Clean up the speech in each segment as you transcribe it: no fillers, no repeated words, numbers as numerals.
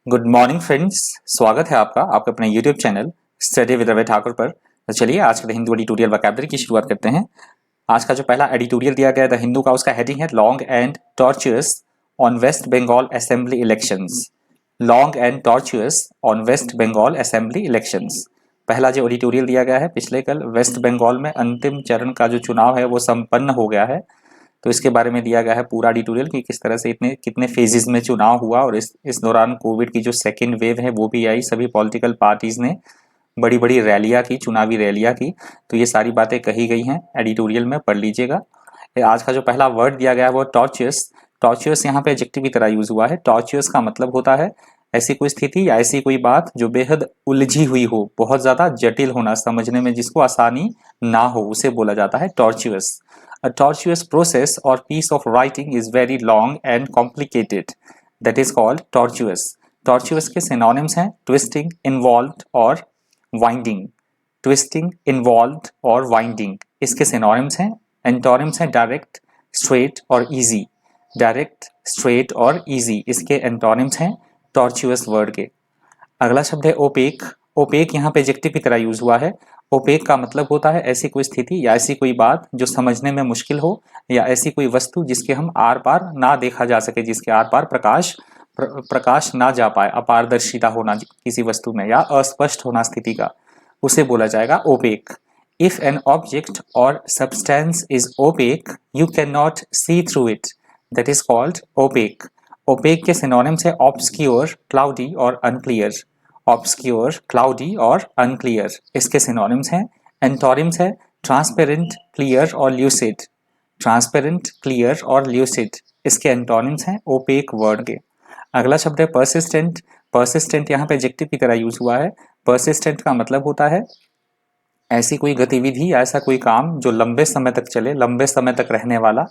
Good morning friends. स्वागत है आपका आपके अपने YouTube channel study with Ravi Thakur पर। तो चलिए आज के द हिंदू एडिटोरियल वोकैबुलरी की शुरुआत करते हैं। आज का जो पहला एडिटोरियल दिया गया है द हिंदू का, उसका हेडिंग है long and tortuous on West Bengal assembly elections. Long and tortuous on West Bengal assembly elections. पहला जो एडिटोरियल दिया गया है, पिछले कल वेस्ट बंगाल में अंतिम चरण का जो चुनाव है वो संपन्न हो गया है। तो इसके बारे में दिया गया है पूरा डिटेल कि किस तरह से इतने कितने फेजेस में चुनाव हुआ, और इस दौरान कोविड की जो सेकेंड वेव है वो भी आई। सभी पॉलिटिकल पार्टीज ने बड़ी बड़ी रैलियां की, चुनावी रैलियां की। तो ये सारी बातें कही गई हैं एडिटोरियल में, पढ़ लीजिएगा। आज का जो पहला वर्ड दिया गया है वो टॉर्चुअस। टॉर्चुअस यहाँ पे एडजेक्टिव की तरह यूज हुआ है। टॉर्चुअस का मतलब होता है ऐसी कोई स्थिति या ऐसी कोई बात जो बेहद उलझी हुई हो, बहुत ज्यादा जटिल होना, समझने में जिसको आसानी ना हो, उसे बोला जाता है tortuous. A tortuous process or piece of writing is very long and complicated. That is called tortuous. Tortuous के synonyms हैं twisting, involved और winding. Twisting, involved और winding इसके synonyms हैं। Antonyms हैं direct, straight और easy. Direct, straight और easy इसके antonyms हैं tortuous word के। अगला शब्द है ओपेक। ओपेक यहाँ पे एडजेक्टिव की तरह यूज हुआ है। ओपेक का मतलब होता है ऐसी कोई स्थिति या ऐसी कोई बात जो समझने में मुश्किल हो, या ऐसी कोई वस्तु जिसके हम आर पार ना देखा जा सके, जिसके आर पार प्रकाश ना जा पाए, अपारदर्शिता होना किसी वस्तु में, या अस्पष्ट होना स्थिति का, उसे बोला जाएगा opaque. If an object or substance is opaque you can not see through it, that is called opaque. Opaque के सिनोनिम्स है ऑब्सक्योर, क्लाउडी और अनक्लियर। ऑब्सक्योर, क्लाउडी और अनक्लियर इसके सिनोनिम्स हैं। एंटोनिम्स है ट्रांसपेरेंट, क्लियर और ल्यूसिड। ट्रांसपेरेंट, क्लियर और lucid इसके एंटोनिम्स हैं ओपेक वर्ड के। अगला शब्द है परसिस्टेंट। परसिस्टेंट यहाँ पे एडजेक्टिव की तरह यूज हुआ है। परसिस्टेंट का मतलब होता है ऐसी कोई गतिविधि या ऐसा कोई काम जो लंबे समय तक चले, लंबे समय तक रहने वाला,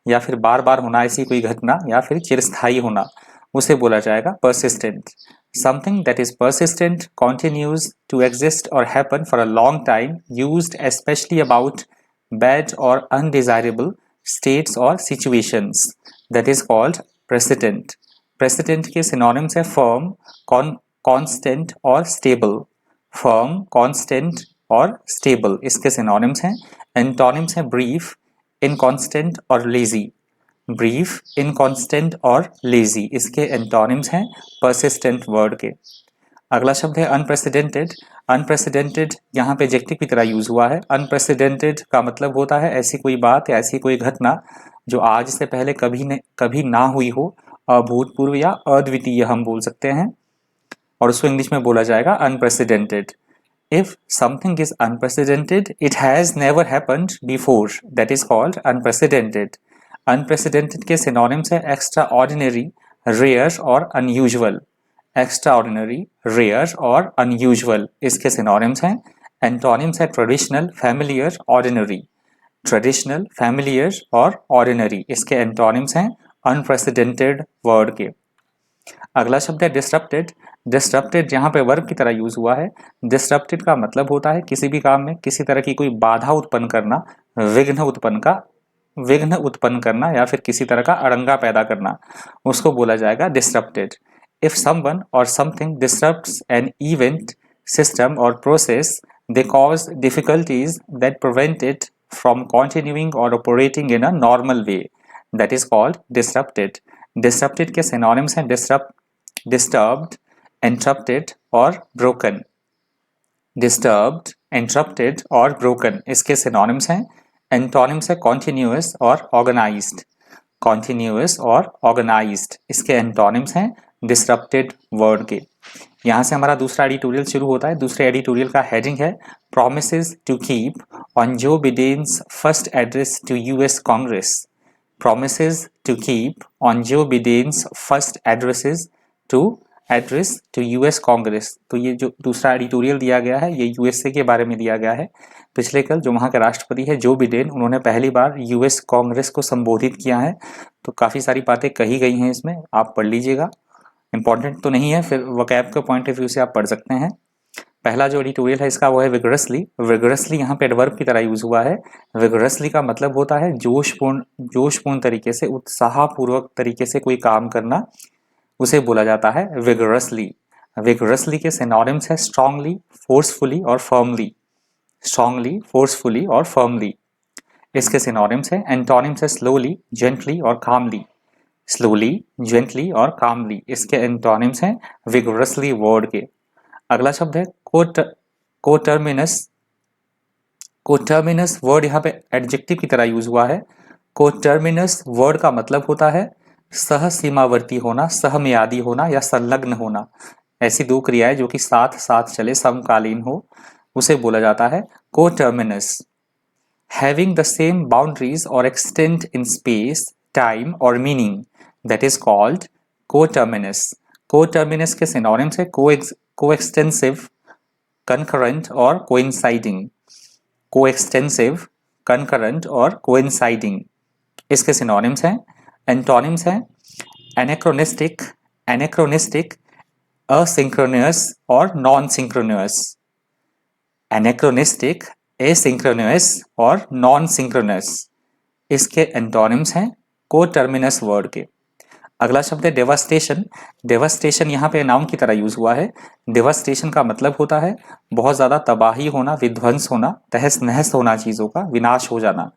या फिर बार बार होना ऐसी कोई घटना, या फिर चिरस्थायी होना, उसे बोला जाएगा persistent. Something that is persistent, continues to exist or happen for a long time, used especially about bad or undesirable states or situations, that is called precedent. Precedent के synonyms है firm, constant और stable. Firm, constant और stable इसके synonyms हैं। Antonyms है brief, inconstant और lazy. Brief, inconstant और lazy इसके एंटोनिम्स हैं परसिस्टेंट वर्ड के। अगला शब्द है अनप्रेसिडेंटेड। अनप्रेसिडेंटेड यहाँ पे एडजेक्टिव की तरह यूज हुआ है। अनप्रेसिडेंटेड का मतलब होता है ऐसी कोई बात या ऐसी कोई घटना जो आज से पहले कभी ना हुई हो, अभूतपूर्व या अद्वितीय हम बोल सकते हैं, और उसको इंग्लिश में बोला जाएगा unprecedented. If something is unprecedented, it has never happened before. That is called unprecedented. Unprecedented के synonyms है extraordinary, rare और unusual. Extraordinary, rare और unusual इसके synonyms हैं। Antonyms है traditional, familiar, ordinary. Traditional, familiar और ordinary इसके antonyms हैं unprecedented word के। अगला शब्द है डिस्टरप्टेड। डिस्टरप्टेड यहाँ पे वर्ब की तरह यूज हुआ है। डिस्टरप्टेड का मतलब होता है किसी भी काम में किसी तरह की कोई बाधा उत्पन्न करना, विघ्न उत्पन्न करना, या फिर किसी तरह का अड़ंगा पैदा करना, उसको बोला जाएगा डिस्टरप्टेड। इफ समवन और something disturbs an event, system और process, they cause difficulties that prevent it from continuing और operating in a normal way, that is called disrupted. Disrupted के सिनोनिम्स हैं डिस्टर्ब्ड, इंटरप्टेड और ब्रोकन। डिस्टर्ब्ड, इंटरप्टेड और broken इसके synonyms हैं। Antonyms है continuous और ऑर्गेनाइज्ड। कॉन्टिन्यूअस और ऑर्गेनाइज्ड इसके एंटोनिम्स हैं डिस्टरप्टेड वर्ड के। यहाँ से हमारा दूसरा एडिटोरियल शुरू होता है। दूसरे एडिटोरियल का हेडिंग है promises to keep on Joe Biden's first address to US Congress. Promises to keep on Joe Biden's first address to US Congress। तो ये जो दूसरा एडिटोरियल दिया गया है ये यूएसए के बारे में दिया गया है। पिछले कल जो वहाँ के राष्ट्रपति है जो बिडेन, उन्होंने पहली बार यूएस कांग्रेस को संबोधित किया है। तो काफ़ी सारी बातें कही गई हैं इसमें, आप पढ़ लीजिएगा। इंपॉर्टेंट तो नहीं है, फिर वोकैब के पॉइंट ऑफ व्यू से आप पढ़ सकते हैं। पहला जो एडिटोरियल है इसका वो है विगरसली। विगरसली यहाँ पे एडवर्ब की तरह यूज हुआ है। विगरसली का मतलब होता है जोशपूर्ण तरीके से, उत्साहपूर्वक तरीके से कोई काम करना, उसे बोला जाता है विगरसली। विगरसली के सिनोनिम्स है स्ट्रांगली, फोर्सफुली और फर्मली। स्ट्रांगली, फोर्सफुली और फर्मली इसके सिनोनिम्स है। एंटोनिम्स है स्लोली, जेंटली और कामली। स्लोली, जेंटली और कामली इसके एंटोनिम्स हैं विगरसली वर्ड के। अगला शब्द है कोटर्मिनस। कोटर्मिनस वर्ड यहाँ पे एडजेक्टिव की तरह यूज हुआ है। कोटर्मिनस वर्ड का मतलब होता है सह सीमावर्ती होना, सहमियादी होना या संलग्न होना। ऐसी दो क्रियाएं जो कि साथ साथ चले, समकालीन हो, उसे बोला जाता है कोटर्मिनस। Having the same boundaries or extent in space, time or meaning, that is called coterminous. Coterminous के synonyms है coextensive, concurrent और coinciding. Coextensive, concurrent और coinciding इसके synonyms हैं। Antonyms हैं anachronistic, asynchronous और non-synchronous. Anachronistic, asynchronous और नॉन सिंक्रोनस इसके एंटोनिम्स हैं कोटर्मिनस वर्ड के। अगला शब्द है डेवास्टेशन। डेवास्टेशन यहाँ पे नाउन की तरह यूज हुआ है। डेवास्टेशन का मतलब होता है बहुत ज्यादा तबाही होना, विध्वंस होना, तहस नहस होना, चीजों का विनाश हो जाना,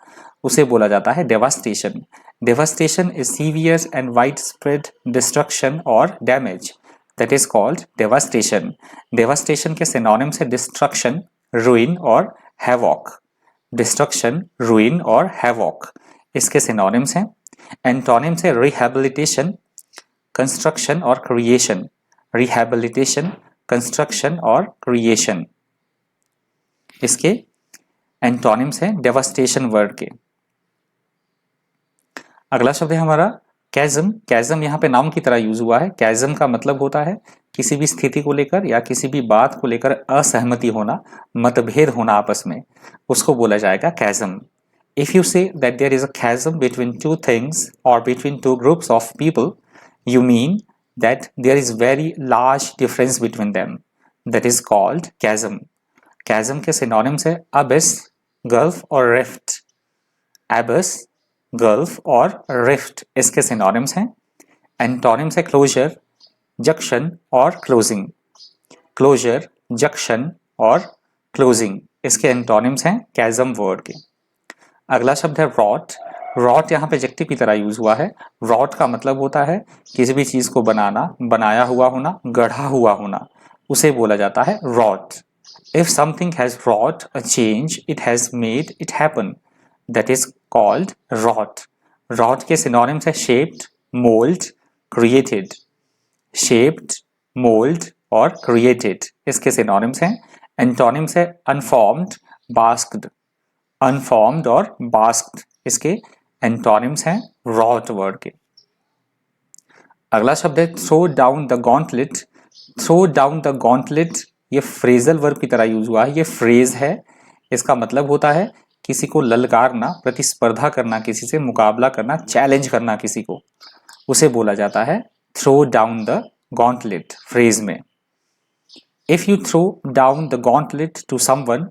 उसे बोला जाता है devastation. Devastation is severe and wide spread destruction और damage, that is called devastation. Devastation के सिनोनिम्स है डिस्ट्रक्शन, रुइन और हैवॉक। डिस्ट्रक्शन, रुइन और हैवॉक इसके सिनोनिम्स हैं। एंटोनिम्स है रिहैबिलिटेशन, कंस्ट्रक्शन और क्रिएशन। रिहैबिलिटेशन, कंस्ट्रक्शन और क्रिएशन इसके एंटोनिम्स हैं डेवास्टेशन वर्ड के। अगला शब्द है हमारा कैज़म। कैज़म यहाँ पे नाउन की तरह यूज हुआ है। कैज़म का मतलब होता है किसी भी स्थिति को लेकर या किसी भी बात को लेकर असहमति होना, मतभेद होना आपस में, उसको बोला जाएगा chasm. If you say that there is a chasm between two things और between two groups of people, you mean that there is very large difference between them, that is called chasm. Chasm के synonyms है abyss, gulf और rift. Abyss, gulf और rift इसके synonyms हैं। Antonyms है closure, junction और closing. Closure, junction और closing इसके एंटोनिम्स हैं कैज़म वर्ड के। अगला शब्द है रॉट। रॉट यहाँ पे एडजेक्टिव की तरह यूज हुआ है। रॉट का मतलब होता है किसी भी चीज को बनाना, बनाया हुआ होना, गढ़ा हुआ होना, उसे बोला जाता है wrought. If something has wrought a change, it has made it happen, that is called wrought. wrought के सिनोनिम्स है shaped, mold, created. shaped, mold और created इसके सिनोनिम्स हैं। एंटोनिम्स है unformed, basked. unformed और basked इसके एंटोनिम्स हैं wrought word के। अगला शब्द है throw down the gauntlet. throw down the gauntlet ये फ्रेजल वर्ब की तरह यूज हुआ है। ये फ्रेज है, इसका मतलब होता है किसी को ललकारना, प्रतिस्पर्धा करना, किसी से मुकाबला करना, चैलेंज करना किसी को, उसे बोला जाता है throw down the gauntlet phrase में। If you throw down the gauntlet to someone,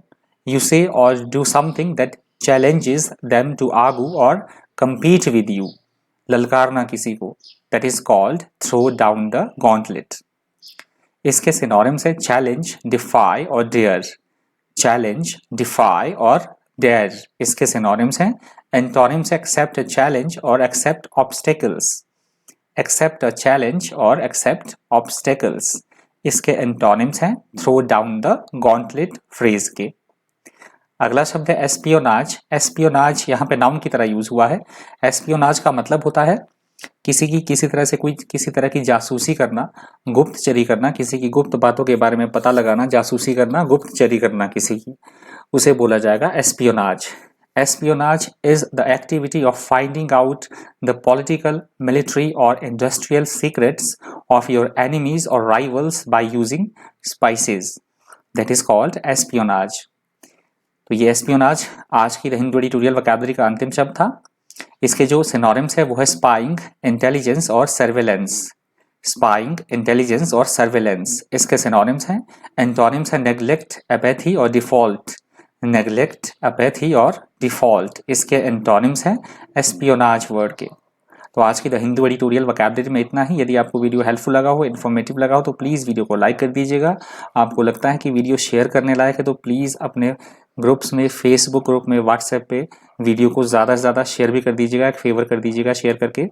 you say और do something that challenges them to argue और compete with you, ललकारना किसी को, that is called throw down the gauntlet. इसके synonyms है challenge, defy और dare. Challenge, defy और dare इसके सिनोनिम्स हैं। एंटोनिम्स एक्सेप्ट अ चैलेंज और accept obstacles. Accept a challenge और एक्सेप्ट ऑब्स्टेकल्स इसके एंटोनिम्स हैं throw down the gauntlet phrase के। अगला शब्द है एस्पियोनाज। एस्पियोनाज यहाँ पे नाउन की तरह यूज हुआ है। एस्पियोनाज का मतलब होता है किसी तरह से कोई किसी तरह की जासूसी करना, गुप्तचरी करना, किसी की गुप्त बातों के बारे में पता लगाना, जासूसी करना, गुप्तचरी करना किसी की, उसे बोला जाएगा espionage. Espionage is the activity of finding out the political, military और industrial secrets of your enemies और rivals by using spices, that is called espionage. तो ये एस्पियोनाज आज की हिंदी ट्यूटोरियल वोकैबुलरी का अंतिम शब्द था। इसके जो सिनोनिम्स है वो है स्पाइंग, इंटेलिजेंस और सर्वेलेंस। स्पाइंग, इंटेलिजेंस और सर्वेलेंस इसके सिनोनिम्स हैं। एंटोनिम्स है नेग्लेक्ट, एपैथी और डिफॉल्ट। नेग्लेक्ट, एपैथी और डिफॉल्ट इसके एंटोनिम्स हैं एस्पियोनाज वर्ड के। तो आज की द हिंदू एडिटोरियल वोकैबुलरी में इतना ही। यदि आपको वीडियो हेल्पफुल लगा हो, इन्फॉर्मेटिव लगा हो, तो प्लीज़ वीडियो को लाइक कर दीजिएगा। आपको लगता है कि वीडियो शेयर करने लायक है तो प्लीज़ अपने ग्रुप्स में, फेसबुक ग्रुप में, व्हाट्सएप पे वीडियो को ज़्यादा से ज़्यादा शेयर भी कर दीजिएगा, एक फेवर कर दीजिएगा शेयर करके।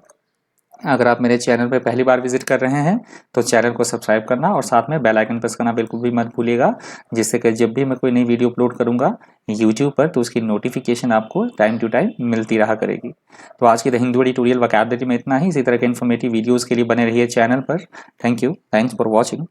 अगर आप मेरे चैनल पे पहली बार विजिट कर रहे हैं तो चैनल को सब्सक्राइब करना और साथ में बेल आइकन प्रेस करना बिल्कुल भी मत भूलिएगा, जिससे कि जब भी मैं कोई नई वीडियो अपलोड करूंगा यूट्यूब पर तो उसकी नोटिफिकेशन आपको टाइम टू टाइम मिलती रहा करेगी। तो आज की द हिंदू एडिटोरियल वोकैबुलरी में इतना ही। इसी तरह के इन्फॉर्मेटिव वीडियोज़ के लिए बने रहिए चैनल पर। Thank you, thanks for watching.